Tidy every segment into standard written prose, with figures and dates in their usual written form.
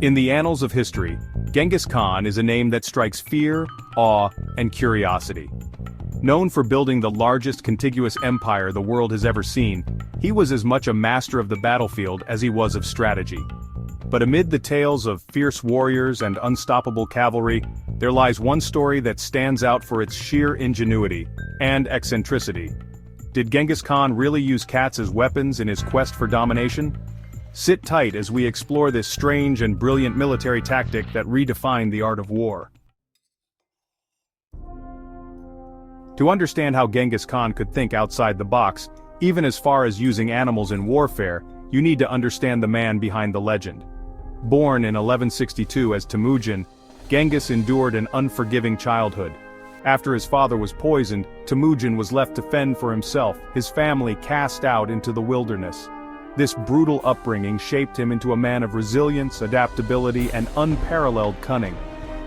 In the annals of history, Genghis Khan is a name that strikes fear, awe, and curiosity. Known for building the largest contiguous empire the world has ever seen, he was as much a master of the battlefield as he was of strategy. But amid the tales of fierce warriors and unstoppable cavalry, there lies one story that stands out for its sheer ingenuity and eccentricity. Did Genghis Khan really use cats as weapons in his quest for domination? Sit tight as we explore this strange and brilliant military tactic that redefined the art of war. To understand how Genghis Khan could think outside the box, even as far as using animals in warfare, you need to understand the man behind the legend. Born in 1162 as Temujin, Genghis endured an unforgiving childhood. After his father was poisoned, Temujin was left to fend for himself, his family cast out into the wilderness. This brutal upbringing shaped him into a man of resilience, adaptability, and unparalleled cunning.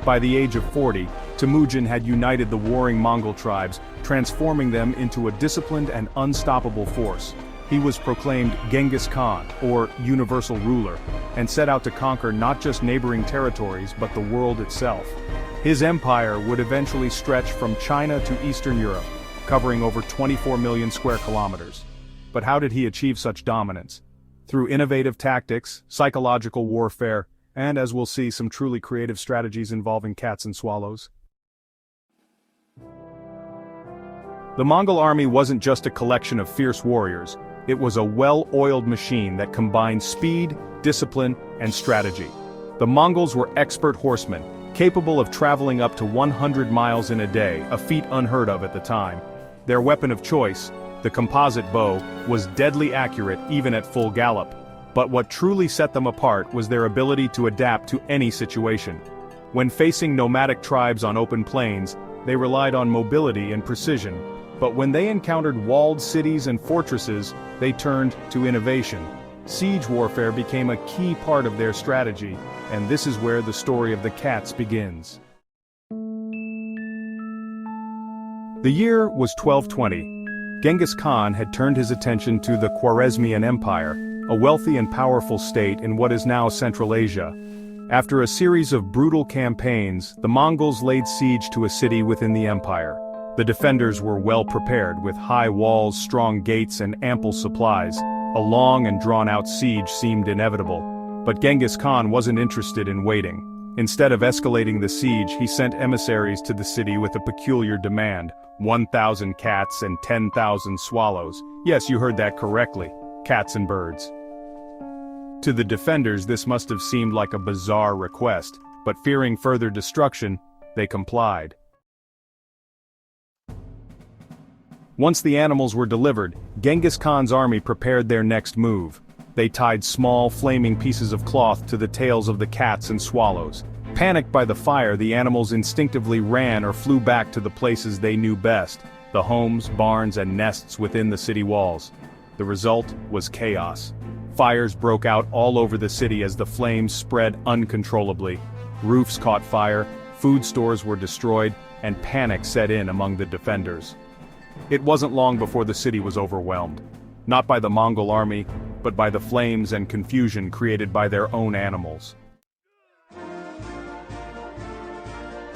By the age of 40, Temujin had united the warring Mongol tribes, transforming them into a disciplined and unstoppable force. He was proclaimed Genghis Khan, or universal ruler, and set out to conquer not just neighboring territories but the world itself. His empire would eventually stretch from China to Eastern Europe, covering over 24 million square kilometers. But how did he achieve such dominance? Through innovative tactics, psychological warfare, and as we'll see, some truly creative strategies involving cats and swallows. The Mongol army wasn't just a collection of fierce warriors, it was a well-oiled machine that combined speed, discipline, and strategy. The Mongols were expert horsemen, capable of traveling up to 100 miles in a day, a feat unheard of at the time. Their weapon of choice, the composite bow, was deadly accurate even at full gallop. But what truly set them apart was their ability to adapt to any situation. When facing nomadic tribes on open plains, they relied on mobility and precision. But when they encountered walled cities and fortresses, they turned to innovation. Siege warfare became a key part of their strategy, and this is where the story of the cats begins. The year was 1220. Genghis Khan had turned his attention to the Khwarezmian Empire, a wealthy and powerful state in what is now Central Asia. After a series of brutal campaigns, the Mongols laid siege to a city within the empire. The defenders were well prepared with high walls, strong gates, and ample supplies. A long and drawn-out siege seemed inevitable. But Genghis Khan wasn't interested in waiting. Instead of escalating the siege, he sent emissaries to the city with a peculiar demand: 1,000 cats and 10,000 swallows. Yes, you heard that correctly. Cats and birds. To the defenders, this must have seemed like a bizarre request, but fearing further destruction, they complied. Once the animals were delivered, Genghis Khan's army prepared their next move. They tied small, flaming pieces of cloth to the tails of the cats and swallows. Panicked by the fire, the animals instinctively ran or flew back to the places they knew best, the homes, barns, and nests within the city walls. The result was chaos. Fires broke out all over the city as the flames spread uncontrollably. Roofs caught fire, food stores were destroyed, and panic set in among the defenders. It wasn't long before the city was overwhelmed. Not by the Mongol army, but by the flames and confusion created by their own animals.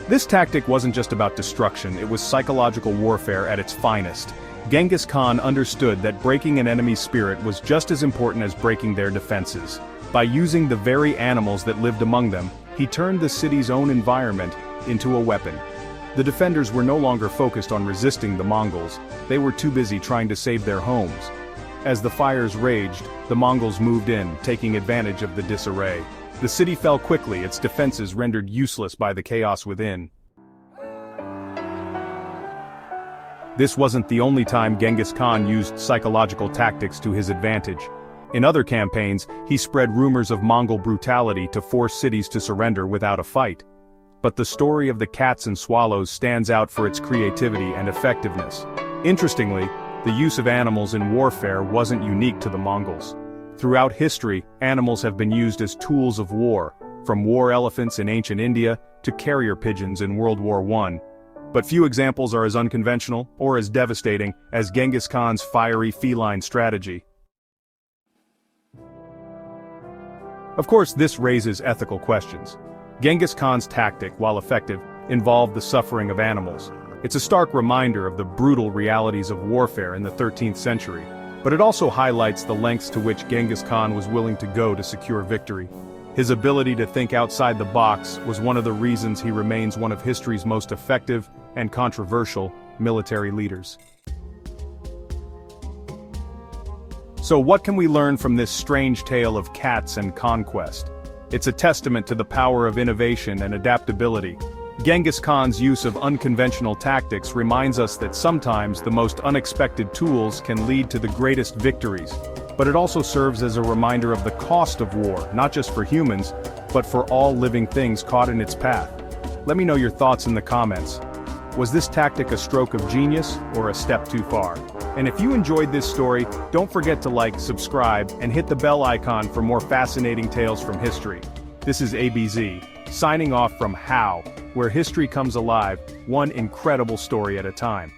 This tactic wasn't just about destruction, it was psychological warfare at its finest. Genghis Khan understood that breaking an enemy's spirit was just as important as breaking their defenses. By using the very animals that lived among them, he turned the city's own environment into a weapon. The defenders were no longer focused on resisting the Mongols, they were too busy trying to save their homes. As the fires raged, the Mongols moved in, taking advantage of the disarray. The city fell quickly, its defenses rendered useless by the chaos within. This wasn't the only time Genghis Khan used psychological tactics to his advantage. In other campaigns, he spread rumors of Mongol brutality to force cities to surrender without a fight. But the story of the cats and swallows stands out for its creativity and effectiveness. Interestingly, the use of animals in warfare wasn't unique to the Mongols. Throughout history, animals have been used as tools of war, from war elephants in ancient India to carrier pigeons in World War I. But few examples are as unconventional or as devastating as Genghis Khan's fiery feline strategy. Of course, this raises ethical questions. Genghis Khan's tactic, while effective, involved the suffering of animals. It's a stark reminder of the brutal realities of warfare in the 13th century, but it also highlights the lengths to which Genghis Khan was willing to go to secure victory. His ability to think outside the box was one of the reasons he remains one of history's most effective and controversial military leaders. So what can we learn from this strange tale of cats and conquest? It's a testament to the power of innovation and adaptability. Genghis Khan's use of unconventional tactics reminds us that sometimes the most unexpected tools can lead to the greatest victories. But it also serves as a reminder of the cost of war, not just for humans, but for all living things caught in its path. Let me know your thoughts in the comments. Was this tactic a stroke of genius or a step too far? And if you enjoyed this story, don't forget to like, subscribe, and hit the bell icon for more fascinating tales from history. This is ABZ, signing off from How, where history comes alive, one incredible story at a time.